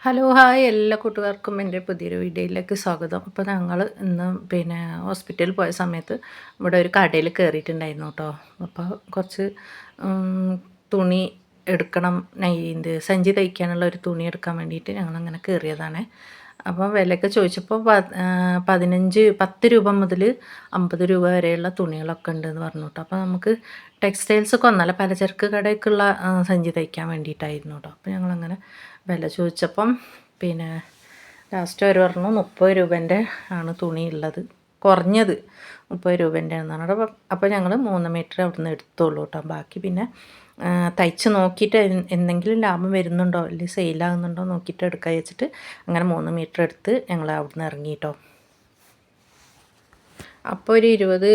Hello hi എല്ലാ കൂട്ടുകാർക്കും എൻ്റെ പുതിയൊരു വീഡിയോയിലേക്ക് സ്വാഗതം. അപ്പോൾ ഞങ്ങൾ ഇന്ന് ഹോസ്പിറ്റലിൽ പോയ സമയത്ത് ഇവിടെ ഒരു കടയിൽ കയറിയിട്ടുണ്ടായിരുന്നു കേട്ടോ. അപ്പോൾ കുറച്ച് തുണി എടുക്കണം, സഞ്ചി തയ്ക്കാനുള്ള ഒരു തുണി എടുക്കാൻ വേണ്ടിയിട്ട് ഞങ്ങളങ്ങനെ കയറിയതാണ്. അപ്പോൾ വിലയൊക്കെ ചോദിച്ചപ്പോൾ 10 രൂപ മുതൽ 50 രൂപ വരെയുള്ള തുണികളൊക്കെ ഉണ്ടെന്ന് പറഞ്ഞു കേട്ടോ. അപ്പോൾ നമുക്ക് ടെക്സ്റ്റൈൽസൊക്കെ ഒന്നല്ല, പലചരക്ക് കടയ്ക്കുള്ള സഞ്ചി തയ്ക്കാൻ വേണ്ടിയിട്ടായിരുന്നു കേട്ടോ. അപ്പോൾ ഞങ്ങളങ്ങനെ വില ചോദിച്ചപ്പം ലാസ്റ്റ് അവർ പറഞ്ഞു 30 രൂപേൻ്റെ ആണ് തുണി ഉള്ളത്, കുറഞ്ഞത് 30 രൂപേൻ്റെ എന്നാണ്. അപ്പോൾ ഞങ്ങൾ 3 മീറ്റർ അവിടെ നിന്ന് എടുത്തോളൂ കേട്ടോ. ബാക്കി തയ്ച്ച് നോക്കിയിട്ട് എന്തെങ്കിലും ലാഭം വരുന്നുണ്ടോ അല്ലെങ്കിൽ സെയിലാകുന്നുണ്ടോ നോക്കിയിട്ട് എടുക്കാൻ വെച്ചിട്ട് അങ്ങനെ 3 മീറ്റർ എടുത്ത് ഞങ്ങൾ അവിടെ നിന്ന് ഇറങ്ങി കേട്ടോ. അപ്പോൾ ഒരു 20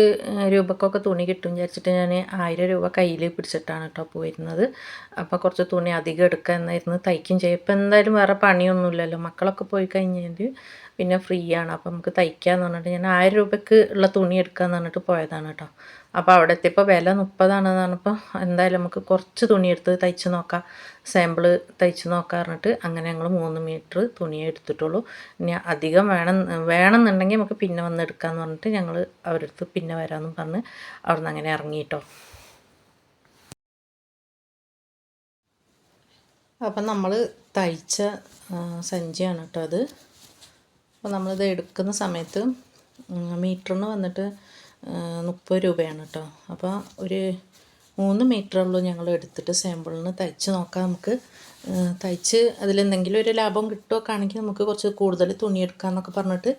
രൂപക്കൊക്കെ തുണി കിട്ടും വിചാരിച്ചിട്ട് ഞാൻ 1000 രൂപ കയ്യിൽ പിടിച്ചിട്ടാണ് കേട്ടോ പോയിരുന്നത്. അപ്പോൾ കുറച്ച് തുണി അധികം എടുക്കുക എന്നായിരുന്നു, തയ്ക്കും ചെയ്യും. ഇപ്പോൾ എന്തായാലും വേറെ പണിയൊന്നുമില്ലല്ലോ, മക്കളൊക്കെ പോയി കഴിഞ്ഞാൽ പിന്നെ ഫ്രീ ആണ്. അപ്പോൾ നമുക്ക് തയ്ക്കാമെന്ന് പറഞ്ഞിട്ട് ഞാൻ 1000 രൂപയ്ക്ക് ഉള്ള തുണി എടുക്കാമെന്ന് പറഞ്ഞിട്ട് പോയതാണ് കേട്ടോ. അപ്പോൾ അവിടെ എത്തിയപ്പോൾ വില 30 ആണെന്ന് പറഞ്ഞപ്പോൾ എന്തായാലും നമുക്ക് കുറച്ച് തുണി എടുത്ത് തയ്ച്ച് നോക്കാം, സാമ്പിൾ തയ്ച്ച് നോക്കാം പറഞ്ഞിട്ട് അങ്ങനെ ഞങ്ങൾ 3 മീറ്റർ തുണിയേ എടുത്തിട്ടുള്ളൂ. ഇനി അധികം വേണമെന്നുണ്ടെങ്കിൽ നമുക്ക് പിന്നെ വന്ന് എടുക്കാമെന്ന് പറഞ്ഞിട്ട് ഞങ്ങൾ അവരുടെ അടുത്ത് പിന്നെ വരാമെന്ന് പറഞ്ഞ് അവിടെ നിന്ന് അങ്ങനെ ഇറങ്ങിയിട്ടോ. അപ്പം നമ്മൾ തയ്ച്ച സഞ്ചിയാണ് കേട്ടോ അത്. അപ്പോൾ നമ്മളിത് എടുക്കുന്ന സമയത്ത് മീറ്ററിന് വന്നിട്ട് 30 രൂപയാണ് കേട്ടോ. അപ്പോൾ ഒരു 3 മീറ്ററുള്ളൂ ഞങ്ങൾ എടുത്തിട്ട് സാമ്പിളിന് തയ്ച്ച് നോക്കാം. നമുക്ക് തയ്ച്ച് അതിലെന്തെങ്കിലും ഒരു ലാഭം കിട്ടുമൊക്കെ ആണെങ്കിൽ നമുക്ക് കുറച്ച് കൂടുതൽ തുണി എടുക്കാമെന്നൊക്കെ പറഞ്ഞിട്ട്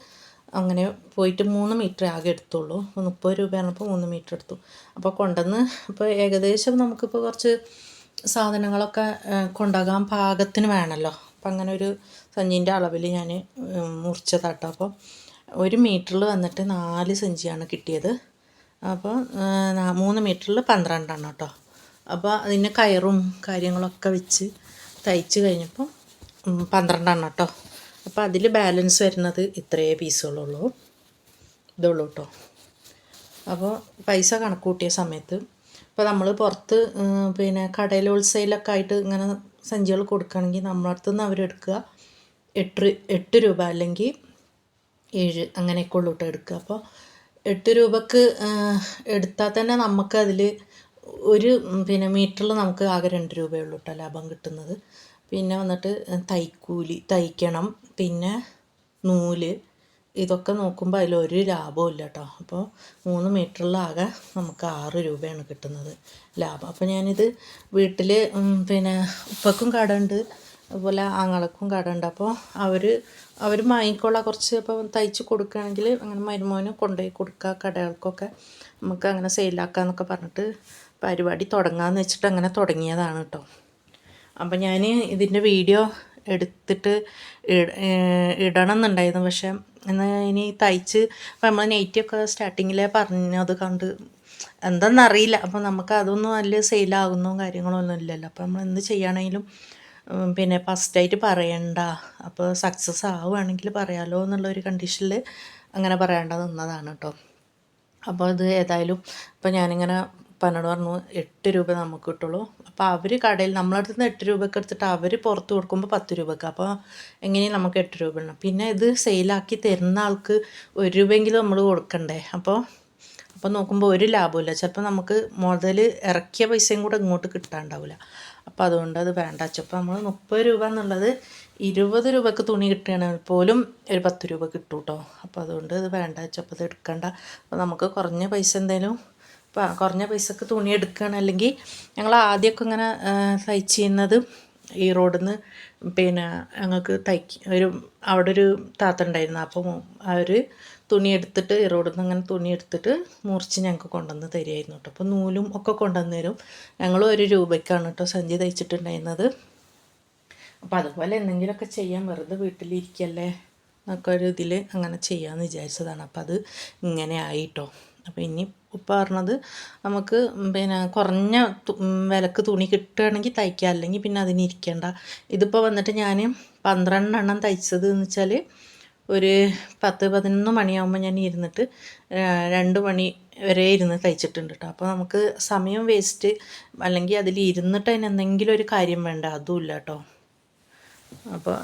അങ്ങനെ പോയിട്ട് 3 മീറ്റർ ആകെ എടുത്തുള്ളൂ. 30 രൂപയാണിപ്പോൾ 3 മീറ്റർ എടുത്തു. അപ്പോൾ കൊണ്ടുവന്ന് ഇപ്പോൾ ഏകദേശം നമുക്കിപ്പോൾ കുറച്ച് സാധനങ്ങളൊക്കെ കൊണ്ടാകാൻ പാകത്തിന് വേണമല്ലോ. അപ്പം അങ്ങനെ ഒരു സഞ്ചീൻ്റെ അളവിൽ ഞാൻ മുറിച്ചതാട്ടോ. അപ്പോൾ 1 മീറ്ററിൽ വന്നിട്ട് 4 സഞ്ചിയാണ് കിട്ടിയത്. അപ്പോൾ 3 മീറ്ററിൽ 12 കേട്ടോ. അപ്പോൾ അതിന് കയറും കാര്യങ്ങളൊക്കെ വെച്ച് തയ്ച്ച് കഴിഞ്ഞപ്പോൾ 12 കേട്ടോ. അപ്പോൾ അതിൽ ബാലൻസ് വരുന്നത് ഇത്രയേ പീസുകളുള്ളൂ, ഇതുള്ളൂ കേട്ടോ. അപ്പോൾ പൈസ കണക്ക് കൂട്ടിയ സമയത്ത് ഇപ്പോൾ നമ്മൾ പുറത്ത് കടയിൽ ഹോൾസെയിലൊക്കെ ആയിട്ട് ഇങ്ങനെ സഞ്ചികൾ കൊടുക്കുകയാണെങ്കിൽ നമ്മളെ അടുത്ത് നിന്ന് അവരെടുക്കുക 8 രൂപ അല്ലെങ്കിൽ 7 അങ്ങനെയൊക്കെ ഉള്ളൂ കേട്ടോ എടുക്കുക. അപ്പോൾ 8 രൂപക്ക് എടുത്താൽ തന്നെ നമുക്കതിൽ ഒരു മീറ്ററിൽ നമുക്ക് ആകെ 2 രൂപയുള്ളൂ കേട്ടോ ലാഭം കിട്ടുന്നത്. പിന്നെ വന്നിട്ട് തൈക്കൂലി, തയ്ക്കണം, പിന്നെ നൂല്, ഇതൊക്കെ നോക്കുമ്പോൾ അതിലൊരു ലാഭവും ഇല്ല കേട്ടോ. അപ്പോൾ 3 മീറ്ററിലാകെ നമുക്ക് 6 രൂപയാണ് കിട്ടുന്നത് ലാഭം. അപ്പോൾ ഞാനിത് വീട്ടിൽ ഉപ്പക്കും കടയുണ്ട്, അതുപോലെ ആങ്ങളക്കും കടയുണ്ട്. അപ്പോൾ അവർ വാങ്ങിക്കോളാം കുറച്ച്. അപ്പോൾ തയ്ച്ച് കൊടുക്കുകയാണെങ്കിൽ അങ്ങനെ മരുമോന് കൊണ്ടുപോയി കൊടുക്കുക കടകൾക്കൊക്കെ, നമുക്ക് അങ്ങനെ സെയിലാക്കാമെന്നൊക്കെ പറഞ്ഞിട്ട് പരിപാടി തുടങ്ങാമെന്ന് വെച്ചിട്ട് അങ്ങനെ തുടങ്ങിയതാണ് കേട്ടോ. അപ്പം ഞാൻ ഇതിൻ്റെ വീഡിയോ എടുത്തിട്ട് ഇടണം എന്നുണ്ടായിരുന്നു. പക്ഷേ ഇനി തയ്ച്ച് അപ്പോൾ നമ്മൾ നെയ്റ്റിയൊക്കെ സ്റ്റാർട്ടിങ്ങിലേ പറഞ്ഞത് കണ്ട് എന്താണെന്നറിയില്ല. അപ്പോൾ നമുക്ക് അതൊന്നും നല്ല സെയിലാകുന്നോ കാര്യങ്ങളോ ഒന്നും ഇല്ലല്ലോ. അപ്പോൾ നമ്മൾ എന്ത് ചെയ്യുകയാണെങ്കിലും ഫസ്റ്റായിട്ട് പറയണ്ട, അപ്പോൾ സക്സസ് ആവുകയാണെങ്കിൽ പറയാമല്ലോ എന്നുള്ളൊരു കണ്ടീഷനിൽ അങ്ങനെ പറയാണ്ട് നിന്നതാണ് കേട്ടോ. അപ്പോൾ ഇത് ഏതായാലും ഇപ്പോൾ ഞാനിങ്ങനെ ഉപ്പാനോട് പറഞ്ഞു 8 രൂപ നമുക്ക് കിട്ടുള്ളൂ. അപ്പോൾ അവർ കടയിൽ നമ്മളടുത്ത് നിന്ന് 8 രൂപയ്ക്ക് എടുത്തിട്ട് അവർ പുറത്ത് കൊടുക്കുമ്പോൾ 10 രൂപയ്ക്ക്. അപ്പോൾ എങ്ങനെയും നമുക്ക് 8 രൂപ വേണം. പിന്നെ ഇത് സെയിലാക്കി തരുന്ന ആൾക്ക് 1 രൂപയെങ്കിലും നമ്മൾ കൊടുക്കണ്ടേ. അപ്പോൾ നോക്കുമ്പോൾ ഒരു ലാഭമില്ല. ചിലപ്പോൾ നമുക്ക് മുതൽ ഇറക്കിയ പൈസയും കൂടെ ഇങ്ങോട്ട് കിട്ടാണ്ടാവില്ല. അപ്പോൾ അതുകൊണ്ട് അത് വേണ്ട വെച്ചപ്പോൾ നമ്മൾ 30 രൂപ എന്നുള്ളത് 20 രൂപയ്ക്ക് തുണി കിട്ടുകയാണെങ്കിൽ പോലും ഒരു 10 രൂപ കിട്ടും കേട്ടോ. അപ്പോൾ അതുകൊണ്ട് ഇത് വേണ്ട വെച്ചപ്പോൾ ഇത് എടുക്കണ്ട. അപ്പോൾ നമുക്ക് കുറഞ്ഞ പൈസ എന്തെങ്കിലും കുറഞ്ഞ പൈസക്ക് തുണി എടുക്കുകയാണ്. അല്ലെങ്കിൽ ഞങ്ങൾ ആദ്യമൊക്കെ ഇങ്ങനെ തയ്ച്ച് ചെയ്യുന്നത് ഈ റോഡിൽ നിന്ന് ഞങ്ങൾക്ക് അവിടെ ഒരു താത്ത ഉണ്ടായിരുന്നു. അപ്പോൾ അവർ തുണി എടുത്തിട്ട് ഈ റോഡിൽ നിന്ന് അങ്ങനെ തുണി എടുത്തിട്ട് മുറിച്ച് ഞങ്ങൾക്ക് കൊണ്ടുവന്ന് തരുമായിരുന്നു കേട്ടോ. അപ്പോൾ നൂലും ഒക്കെ കൊണ്ടുവന്ന് തരും. ഞങ്ങൾ 1 രൂപയ്ക്കാണ് കേട്ടോ സഞ്ചി തയ്ച്ചിട്ടുണ്ടായിരുന്നത്. അപ്പോൾ അതുപോലെ എന്തെങ്കിലുമൊക്കെ ചെയ്യാൻ, വെറുതെ വീട്ടിലിരിക്കല്ലേ എന്നൊക്കെ ഒരു ഇതിൽ അങ്ങനെ ചെയ്യാമെന്ന് വിചാരിച്ചതാണ്. അപ്പോൾ അത് ഇങ്ങനെ ആയിട്ടോ. അപ്പോൾ ഇനി ഉപ്പ പറഞ്ഞത് നമുക്ക് കുറഞ്ഞ വിലക്ക് തുണി കിട്ടുകയാണെങ്കിൽ തയ്ക്കുക, അല്ലെങ്കിൽ പിന്നെ അതിനിരിക്കേണ്ട. ഇതിപ്പോൾ വന്നിട്ട് ഞാൻ 12 എണ്ണം തയ്ച്ചത് എന്ന് വെച്ചാൽ ഒരു 10-11 മണിയാകുമ്പോൾ ഞാൻ ഇരുന്നിട്ട് 2 മണി വരെ ഇരുന്ന് തയ്ച്ചിട്ടുണ്ട് കേട്ടോ. അപ്പോൾ നമുക്ക് സമയം വേസ്റ്റ്, അല്ലെങ്കിൽ അതിൽ ഇരുന്നിട്ട് അതിന് എന്തെങ്കിലും ഒരു കാര്യം വേണ്ട, അതുമില്ല കേട്ടോ. അപ്പോൾ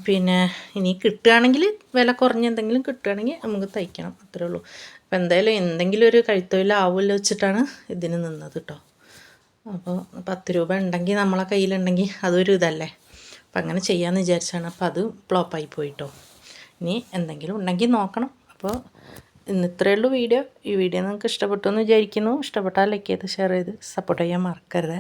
പിന്നെ ഇനി കിട്ടുകയാണെങ്കിൽ വില കുറഞ്ഞ എന്തെങ്കിലും കിട്ടുകയാണെങ്കിൽ നമുക്ക് തയ്ക്കണം, അത്രേ ഉള്ളൂ. അപ്പോൾ എന്തായാലും എന്തെങ്കിലും ഒരു കൈത്തൊഴിലാവുമല്ലോ വെച്ചിട്ടാണ് ഇതിന് നിന്നത് കേട്ടോ. അപ്പോൾ 10 രൂപ ഉണ്ടെങ്കിൽ നമ്മളെ കയ്യിലുണ്ടെങ്കിൽ അതൊരു ഇതല്ലേ. അപ്പം അങ്ങനെ ചെയ്യാമെന്ന് വിചാരിച്ചാണ്. അപ്പോൾ അത് ഫ്ലോപ്പായി പോയിട്ടോ. ഇനി എന്തെങ്കിലും ഉണ്ടെങ്കിൽ നോക്കണം. അപ്പോൾ ഇന്ന് ഇത്രയേ ഉള്ളൂ വീഡിയോ. ഈ വീഡിയോ നിങ്ങൾക്ക് ഇഷ്ടപ്പെട്ടു എന്ന് വിചാരിക്കുന്നു. ഇഷ്ടപ്പെട്ടാൽ ലൈക്ക് ചെയ്ത് ഷെയർ ചെയ്ത് സപ്പോർട്ട് ചെയ്യാൻ മറക്കരുത്.